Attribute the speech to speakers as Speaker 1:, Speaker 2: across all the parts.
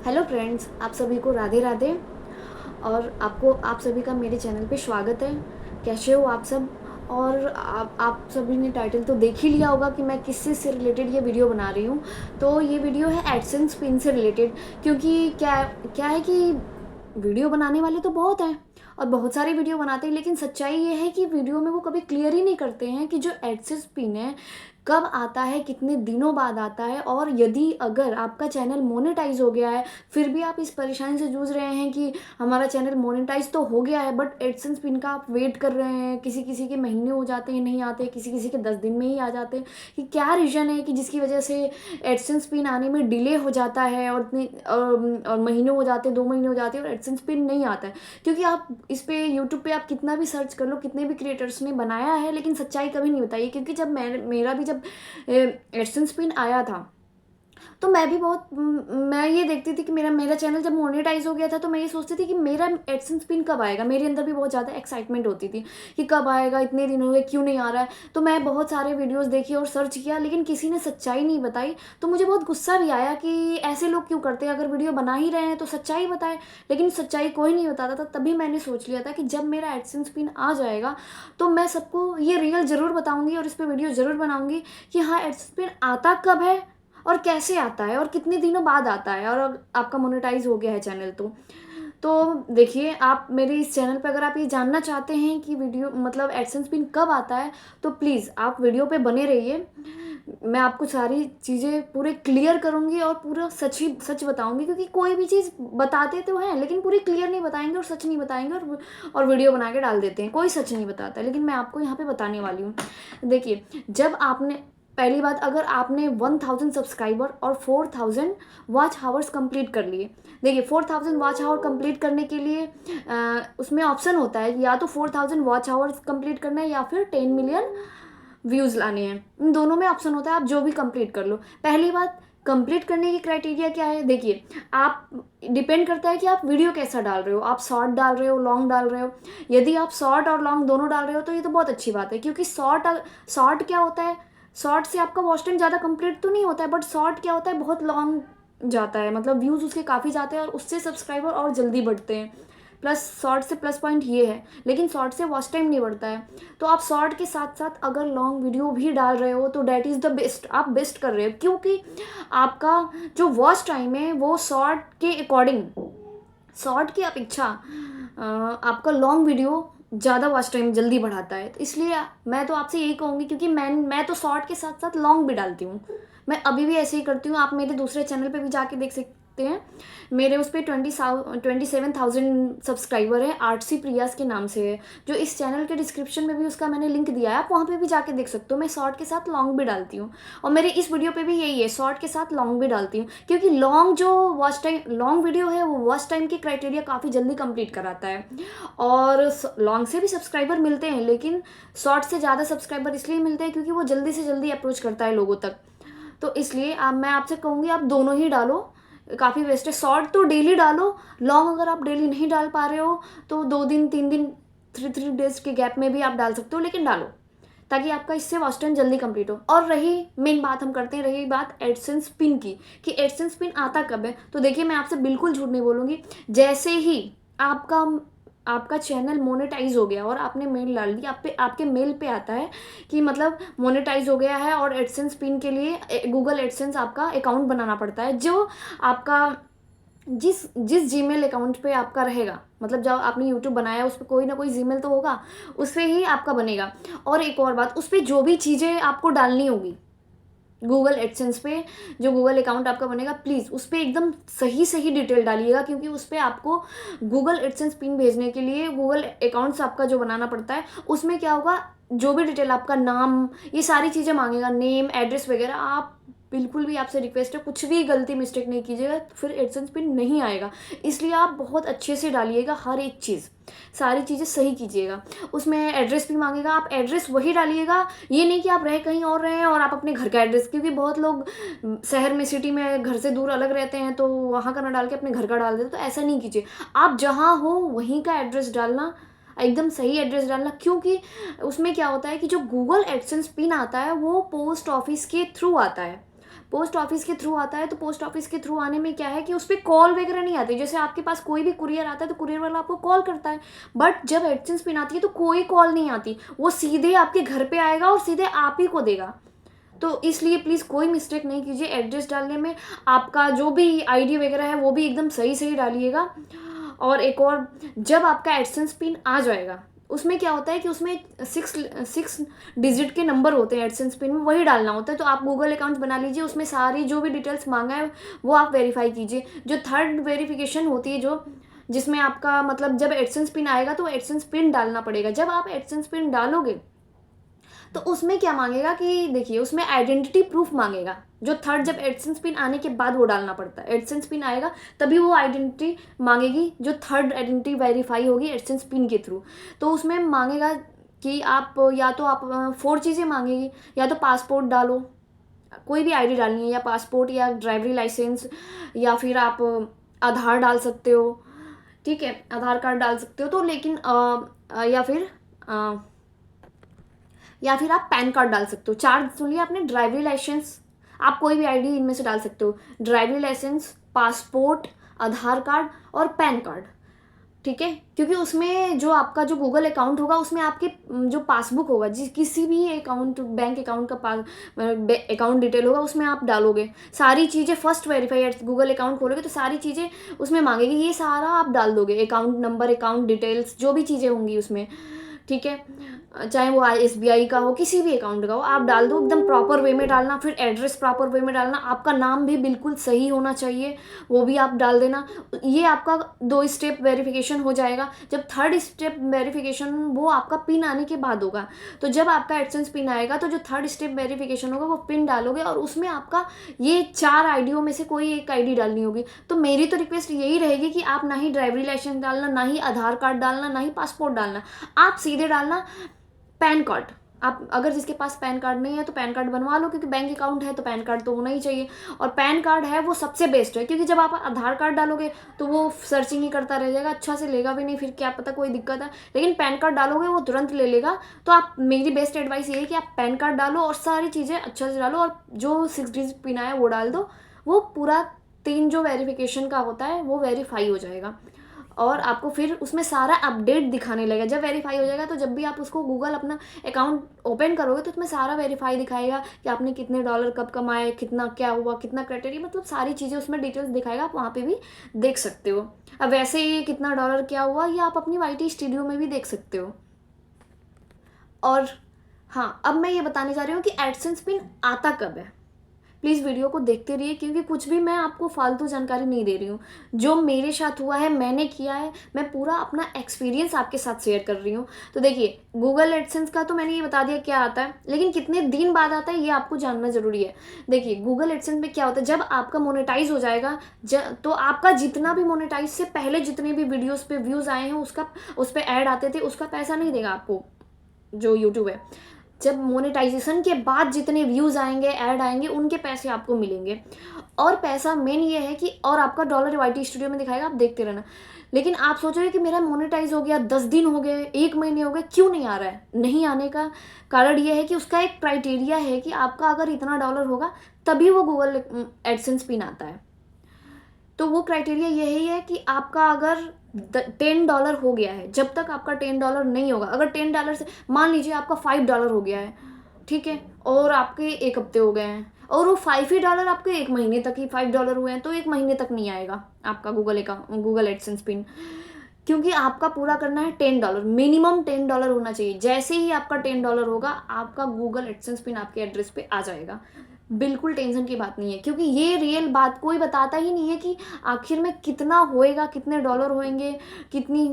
Speaker 1: Hello friends, आप सभी को राधे राधे। और आप सभी का मेरे चैनल पे स्वागत है। कैसे हो आप सब? और आप सभी ने टाइटल तो देख ही लिया होगा कि मैं किस चीज़ से रिलेटेड ये वीडियो बना रही हूँ। तो ये वीडियो है एडसेंस पिन से रिलेटेड, क्योंकि क्या क्या है कि वीडियो बनाने वाले तो बहुत हैं और बहुत सारे वीडियो बनाते हैं, लेकिन सच्चाई ये है कि वीडियो में वो कभी क्लियर ही नहीं करते हैं कि जो एडसेंस पिन है कब आता है, कितने दिनों बाद आता है। और यदि अगर आपका चैनल मोनेटाइज हो गया है, फिर भी आप इस परेशानी से जूझ रहे हैं कि हमारा चैनल मोनेटाइज तो हो गया है बट एडसेंस पिन का आप वेट कर रहे हैं, किसी किसी के महीने हो जाते हैं नहीं आते, किसी किसी के 10 दिन में ही आ जाते हैं, कि क्या रीज़न है कि जिसकी वजह से एडसेंस पिन आने में डिले हो जाता है और और महीने हो जाते हैं, 2 महीने हो जाते हैं और एडसेंस पिन नहीं आता है। क्योंकि आप इस पे यूट्यूब पे आप कितना भी सर्च कर लो, कितने भी क्रिएटर्स ने बनाया है, लेकिन सच्चाई कभी नहीं बताई। क्योंकि जब मेरा भी जब एडसेंस पिन आया था तो मैं भी बहुत मैं ये देखती थी कि मेरा मेरा चैनल जब मोनेटाइज हो गया था तो मैं ये सोचती थी कि मेरा एडसेंस पिन कब आएगा। मेरे अंदर भी बहुत ज़्यादा एक्साइटमेंट होती थी कि कब आएगा, इतने दिन हो गए क्यों नहीं आ रहा है। तो मैं बहुत सारे वीडियोस देखी और सर्च किया, लेकिन किसी ने सच्चाई नहीं बताई। तो मुझे बहुत गुस्सा भी आया कि ऐसे लोग क्यों करते हैं, अगर वीडियो बना ही रहे हैं तो सच्चाई बताएं। लेकिन सच्चाई कोई नहीं बताता था। तभी मैंने सोच लिया था कि जब मेरा एडसेंस पिन आ जाएगा तो मैं सबको ये रियल ज़रूर बताऊँगी और इस पर वीडियो ज़रूर बनाऊँगी कि हाँ, एडसेंस पिन आता कब है और कैसे आता है और कितने दिनों बाद आता है, और आपका मोनेटाइज हो गया है चैनल तो देखिए, आप मेरे इस चैनल पे अगर आप ये जानना चाहते हैं कि वीडियो मतलब एडसेंस पिन कब आता है तो प्लीज़ आप वीडियो पे बने रहिए। मैं आपको सारी चीज़ें पूरे क्लियर करूँगी और पूरा सच ही सच बताऊँगी, क्योंकि कोई भी चीज़ बताते तो हैं लेकिन पूरी क्लियर नहीं बताएंगे और सच नहीं बताएंगे और वीडियो बना के डाल देते हैं। कोई सच नहीं बताता, लेकिन मैं आपको यहाँ पे बताने वाली हूँ। देखिए, जब आपने पहली बात, अगर आपने 1000 सब्सक्राइबर और 4000 वॉच हावर्स कंप्लीट कर लिए। देखिए, 4000 वॉच आवर कंप्लीट करने के लिए उसमें ऑप्शन होता है, या तो 4000 वॉच आवर्स कंप्लीट करना है या फिर 10 मिलियन व्यूज़ लाने हैं। इन दोनों में ऑप्शन होता है, आप जो भी कंप्लीट कर लो। पहली बात, कंप्लीट करने की क्राइटेरिया क्या है? देखिए, आप डिपेंड करता है कि आप वीडियो कैसा डाल रहे हो, आप शॉर्ट डाल रहे हो, लॉन्ग डाल रहे हो। यदि आप शॉर्ट और लॉन्ग दोनों डाल रहे हो तो ये तो बहुत अच्छी बात है, क्योंकि शॉर्ट क्या होता है, शॉर्ट से आपका वॉच टाइम ज़्यादा कंप्लीट तो नहीं होता है, बट शॉर्ट क्या होता है, बहुत लॉन्ग जाता है, मतलब व्यूज़ उसके काफ़ी जाते हैं और उससे सब्सक्राइबर और जल्दी बढ़ते हैं। प्लस शॉर्ट से प्लस पॉइंट ये है, लेकिन शॉर्ट से वॉच टाइम नहीं बढ़ता है। तो आप शॉर्ट के साथ साथ अगर लॉन्ग वीडियो भी डाल रहे हो तो डैट इज़ द बेस्ट, आप बेस्ट कर रहे हो, क्योंकि आपका जो वॉच टाइम है वो शॉर्ट के अकॉर्डिंग, शॉर्ट की अपेक्षा आपका लॉन्ग वीडियो ज़्यादा वॉच टाइम जल्दी बढ़ाता है। तो इसलिए मैं तो आपसे यही कहूँगी, क्योंकि मैं तो शॉर्ट के साथ साथ लॉन्ग भी डालती हूँ। मैं अभी भी ऐसे ही करती हूँ, आप मेरे दूसरे चैनल पे भी जाके देख सकते हैं। मेरे उस पर 27,000 सब्सक्राइबर है, आर्टसी प्रियास के नाम से है, जो इस चैनल के डिस्क्रिप्शन में भी उसका मैंने लिंक दिया है, आप वहाँ पे भी जाके देख सकते हो। मैं शॉर्ट के साथ लॉन्ग भी डालती हूँ और मेरे इस वीडियो पे भी यही है, शॉर्ट के साथ लॉन्ग भी डालती हूँ, क्योंकि लॉन्ग जो वॉच टाइम लॉन्ग वीडियो है वो वॉच टाइम के क्राइटेरिया काफ़ी जल्दी कंप्लीट कराता है। और लॉन्ग से भी सब्सक्राइबर मिलते हैं, लेकिन शॉर्ट से ज़्यादा सब्सक्राइबर इसलिए मिलते हैं क्योंकि वो जल्दी से जल्दी अप्रोच करता है लोगों तक। तो इसलिए मैं आपसे कहूँगी आप दोनों ही डालो, काफ़ी बेस्ट है। शॉर्ट तो डेली डालो, लॉन्ग अगर आप डेली नहीं डाल पा रहे हो तो 2 दिन 3 दिन 3 डेज के गैप में भी आप डाल सकते हो, लेकिन डालो, ताकि आपका इससे वॉच टाइम जल्दी कंप्लीट हो। और रही मेन बात, हम करते हैं, रही बात एडसेंस पिन की, कि एडसेंस पिन आता कब है। तो देखिए, मैं आपसे बिल्कुल झूठ नहीं बोलूँगी, जैसे ही आपका आपका चैनल मोनेटाइज हो गया और आपने मेल डाल दी, आपके मेल पे आता है कि मतलब मोनेटाइज हो गया है, और एडसेंस पिन के लिए गूगल एडसेंस आपका अकाउंट बनाना पड़ता है, जो आपका जिस जिस जीमेल अकाउंट पे आपका रहेगा, मतलब जब आपने यूट्यूब बनाया उस पर कोई ना कोई जीमेल तो होगा, उस पर ही आपका बनेगा। और एक और बात, उस पर जो भी चीज़ें आपको डालनी होगी गूगल एडसेंस पे, जो गूगल अकाउंट आपका बनेगा, प्लीज़ उस पर एकदम सही सही डिटेल डालिएगा, क्योंकि उस पर आपको गूगल एडसेंस पिन भेजने के लिए गूगल अकाउंट्स आपका जो बनाना पड़ता है, उसमें क्या होगा, जो भी डिटेल, आपका नाम, ये सारी चीज़ें मांगेगा, नेम एड्रेस वगैरह। आप बिल्कुल भी, आपसे रिक्वेस्ट है, कुछ भी गलती मिस्टेक नहीं कीजिएगा, तो फिर एडसेंस पिन नहीं आएगा। इसलिए आप बहुत अच्छे से डालिएगा, हर एक चीज़, सारी चीज़ें सही कीजिएगा। उसमें एड्रेस भी मांगेगा, आप एड्रेस वही डालिएगा, ये नहीं कि आप रह कहीं और रहे हैं और आप अपने घर का एड्रेस, क्योंकि बहुत लोग शहर में, सिटी में घर से दूर अलग रहते हैं तो वहाँ का ना डाल के अपने घर का डाल देते, तो ऐसा नहीं कीजिए। आप जहाँ हो वहीं का एड्रेस डालना, एकदम सही एड्रेस डालना, क्योंकि उसमें क्या होता है कि जो गूगल एडसेंस पिन आता है वो पोस्ट ऑफिस के थ्रू आता है। पोस्ट ऑफिस के थ्रू आता है तो पोस्ट ऑफिस के थ्रू आने में क्या है कि उस पर कॉल वगैरह नहीं आती। जैसे आपके पास कोई भी कुरियर आता है तो कुरियर वाला आपको कॉल करता है, बट जब एडसेंस पिन आती है तो कोई कॉल नहीं आती, वो सीधे आपके घर पे आएगा और सीधे आप ही को देगा। तो इसलिए प्लीज़ कोई मिस्टेक नहीं कीजिए एड्रेस डालने में। आपका जो भी आईडी वगैरह है वो भी एकदम सही सही डालिएगा। और एक और, जब आपका एडसेंस पिन आ जाएगा उसमें क्या होता है कि उसमें सिक्स डिजिट के नंबर होते हैं एडसेंस पिन में, वही डालना होता है। तो आप गूगल अकाउंट बना लीजिए, उसमें सारी जो भी डिटेल्स मांगा है वो आप वेरीफाई कीजिए। जो थर्ड वेरिफिकेशन होती है, जो जिसमें आपका मतलब जब एडसेंस पिन आएगा तो एडसेंस पिन डालना पड़ेगा। जब आप एडसेंस पिन डालोगे तो उसमें क्या मांगेगा कि देखिए उसमें आइडेंटिटी प्रूफ मांगेगा, जो थर्ड, जब एडसेंस पिन आने के बाद वो डालना पड़ता है। एडसेंस पिन आएगा तभी वो आइडेंटिटी मांगेगी, जो थर्ड आइडेंटिटी वेरीफाई होगी एडसेंस पिन के थ्रू। तो उसमें मांगेगा कि आप या तो आप 4 चीज़ें मांगेगी, या तो पासपोर्ट डालो, कोई भी आईडी डालनी है, या पासपोर्ट या ड्राइवरी लाइसेंस, या फिर आप आधार डाल सकते हो, ठीक है, आधार कार्ड डाल सकते हो। तो लेकिन या फिर आप पैन कार्ड डाल सकते हो। 4 सुन लिया आपने, ड्राइवरी लाइसेंस, आप कोई भी आईडी इनमें से डाल सकते हो, ड्राइवरी लाइसेंस, पासपोर्ट, आधार कार्ड और पैन कार्ड, ठीक है। क्योंकि उसमें जो आपका जो गूगल अकाउंट होगा उसमें आपके जो पासबुक होगा, जिस किसी भी अकाउंट, बैंक अकाउंट का अकाउंट डिटेल होगा उसमें आप डालोगे सारी चीज़ें। फर्स्ट वेरीफाई गूगल अकाउंट खोलोगे तो सारी चीज़ें उसमें मांगेगी, ये सारा आप डाल दोगे, अकाउंट नंबर, अकाउंट डिटेल्स, जो भी चीज़ें होंगी उसमें, ठीक है। चाहे वो SBI का हो, किसी भी अकाउंट का हो, आप डाल दो। एकदम प्रॉपर वे में डालना, फिर एड्रेस प्रॉपर वे में डालना, आपका नाम भी बिल्कुल सही होना चाहिए, वो भी आप डाल देना। ये आपका 2 स्टेप वेरिफिकेशन हो जाएगा। जब थर्ड स्टेप वेरिफिकेशन वो आपका पिन आने के बाद होगा। तो जब आपका एडसेंस पिन आएगा तो जो थर्ड स्टेप वेरिफिकेशन होगा वो पिन डालोगे, और उसमें आपका ये 4 आईडियों में से कोई एक आईडी डालनी होगी। तो मेरी तो रिक्वेस्ट यही रहेगी कि आप ना ही ड्राइवरी लाइसेंस डालना, ना ही आधार कार्ड डालना, ना ही पासपोर्ट डालना, आप सीधे डालना पैन कार्ड। आप अगर जिसके पास पैन कार्ड नहीं है तो पैन कार्ड बनवा लो, क्योंकि बैंक अकाउंट है तो पैन कार्ड तो होना ही चाहिए। और पैन कार्ड है वो सबसे बेस्ट है, क्योंकि जब आप आधार कार्ड डालोगे तो वो सर्चिंग ही करता रह जाएगा, अच्छा से लेगा भी नहीं, फिर क्या पता कोई दिक्कत है। लेकिन पैन कार्ड डालोगे वो तुरंत ले लेगा। तो आप, मेरी बेस्ट एडवाइस ये है कि आप पैन कार्ड डालो और सारी चीज़ें अच्छा से डालो, और जो 6 डिजिट पिन है वो डाल दो। वो पूरा 3 जो वेरिफिकेशन का होता है वो वेरीफाई हो जाएगा, और आपको फिर उसमें सारा अपडेट दिखाने लगेगा। जब वेरीफाई हो जाएगा तो जब भी आप उसको गूगल अपना अकाउंट ओपन करोगे तो उसमें सारा वेरीफाई दिखाएगा कि आपने कितने डॉलर कब कमाए, कितना क्या हुआ, कितना क्राइटेरिया, मतलब सारी चीज़ें उसमें डिटेल्स दिखाएगा। आप वहाँ पे भी देख सकते हो। अब वैसे ही कितना डॉलर क्या हुआ ये आप अपनी YT स्टूडियो में भी देख सकते हो। और हाँ, अब मैं ये बताने जा रही हूँ कि एडसेंस पिन आता कब है। प्लीज़ वीडियो को देखते रहिए, क्योंकि कुछ भी मैं आपको फालतू जानकारी नहीं दे रही हूँ। जो मेरे साथ हुआ है, मैंने किया है, मैं पूरा अपना एक्सपीरियंस आपके साथ शेयर कर रही हूँ। तो देखिए, गूगल एडसेंस का तो मैंने ये बता दिया क्या आता है, लेकिन कितने दिन बाद आता है ये आपको जानना ज़रूरी है। देखिए, गूगल एडसेंस में क्या होता है, जब आपका मोनेटाइज हो जाएगा, तो आपका जितना भी मोनेटाइज से पहले जितने भी वीडियोज़ पे व्यूज़ आए हैं उसका, उस पर ऐड आते थे, उसका पैसा नहीं देगा आपको जो यूट्यूब है। जब मोनेटाइजेशन के बाद जितने व्यूज़ आएंगे, ऐड आएंगे, उनके पैसे आपको मिलेंगे। और पैसा मेन ये है कि, और आपका डॉलर YT स्टूडियो में दिखाएगा, आप देखते रहना। लेकिन आप सोचोगे कि मेरा मोनेटाइज हो गया, 10 दिन हो गए, 1 महीने हो गए, क्यों नहीं आ रहा है? नहीं आने का कारण ये है कि उसका एक क्राइटेरिया है कि आपका अगर इतना डॉलर होगा तभी वो गूगल एडसेंस पिन आता है। तो वो क्राइटेरिया यही है कि आपका अगर $10 हो गया है, जब तक आपका $10 नहीं होगा, अगर $10 से, मान लीजिए आपका $5 हो गया है, ठीक है, और आपके 1 हफ्ते हो गए हैं, और वो $5 आपके 1 महीने तक ही $5 हुए हैं, तो 1 महीने तक नहीं आएगा आपका गूगल एडसेंस पिन। क्योंकि आपका पूरा करना है $10, मिनिमम $10 होना चाहिए। जैसे ही आपका $10 होगा, आपका गूगल एडसेंस पिन आपके एड्रेस पे आ जाएगा। बिल्कुल टेंशन की बात नहीं है, क्योंकि ये रियल बात कोई बताता ही नहीं है कि आखिर में कितना होएगा, कितने डॉलर होएंगे, कितनी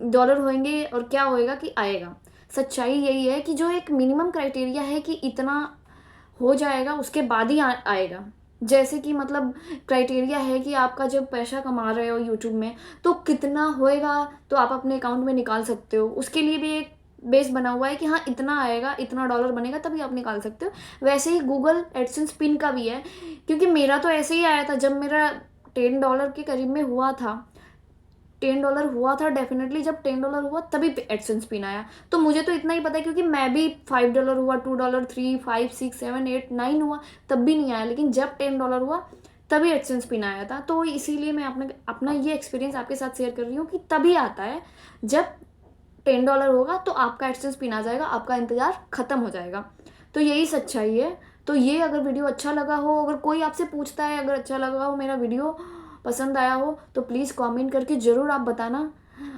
Speaker 1: डॉलर होएंगे, और क्या होएगा कि आएगा। सच्चाई यही है कि जो एक मिनिमम क्राइटेरिया है कि इतना हो जाएगा, उसके बाद ही आएगा। जैसे कि मतलब क्राइटेरिया है कि आपका जब पैसा कमा रहे हो यूट्यूब में, तो कितना होएगा तो आप अपने अकाउंट में निकाल सकते हो। उसके लिए भी एक बेस बना हुआ है कि हाँ इतना आएगा, इतना डॉलर बनेगा तभी आप निकाल सकते हो। वैसे ही गूगल एडसेंस पिन का भी है, क्योंकि मेरा तो ऐसे ही आया था। जब मेरा $10 के करीब में हुआ था, $10 हुआ था डेफिनेटली, जब $10 हुआ तभी एडसेंस पिन आया। तो मुझे तो इतना ही पता है क्योंकि मैं भी $5 हुआ, $2, 3, 5, 6, 7, 8, 9 हुआ तब भी नहीं आया, लेकिन जब $10 हुआ तभी एडसेंस पिन आया था। तो इसीलिए मैं अपना ये एक्सपीरियंस आपके साथ शेयर कर रही हूँ कि तभी आता है जब $10 होगा तो आपका एडसेंस पिन आ जाएगा, आपका इंतज़ार ख़त्म हो जाएगा। तो यही सच्चाई है। तो ये अगर वीडियो अच्छा लगा हो, अगर कोई आपसे पूछता है अगर अच्छा लगा हो, मेरा वीडियो पसंद आया हो, तो प्लीज़ कमेंट करके ज़रूर आप बताना।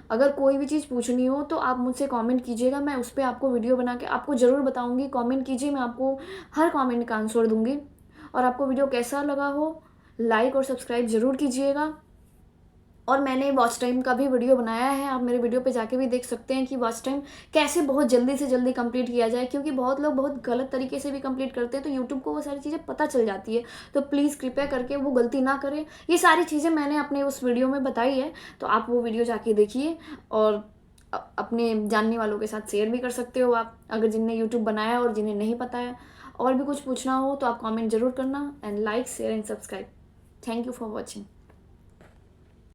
Speaker 1: अगर कोई भी चीज़ पूछनी हो तो आप मुझसे कमेंट कीजिएगा, मैं उस पर आपको वीडियो बना के आपको ज़रूर बताऊँगी। कमेंट कीजिए, मैं आपको हर कमेंट का आंसर दूँगी। और आपको वीडियो कैसा लगा हो, लाइक और सब्सक्राइब ज़रूर कीजिएगा। और मैंने वॉच टाइम का भी वीडियो बनाया है, आप मेरे वीडियो पे जाके भी देख सकते हैं कि वॉच टाइम कैसे बहुत जल्दी से जल्दी कंप्लीट किया जाए, क्योंकि बहुत लोग बहुत गलत तरीके से भी कंप्लीट करते हैं, तो यूट्यूब को वो सारी चीज़ें पता चल जाती है। तो प्लीज़ कृपया करके वो गलती ना करें। ये सारी चीज़ें मैंने अपने उस वीडियो में बताई है, तो आप वो वीडियो जाके देखिए और अपने जानने वालों के साथ शेयर भी कर सकते हो आप, अगर जिनने यूट्यूब बनाया और जिन्हें नहीं पता है। और भी कुछ पूछना हो तो आप कमेंट ज़रूर करना। And like, share and subscribe. Thank you for watching.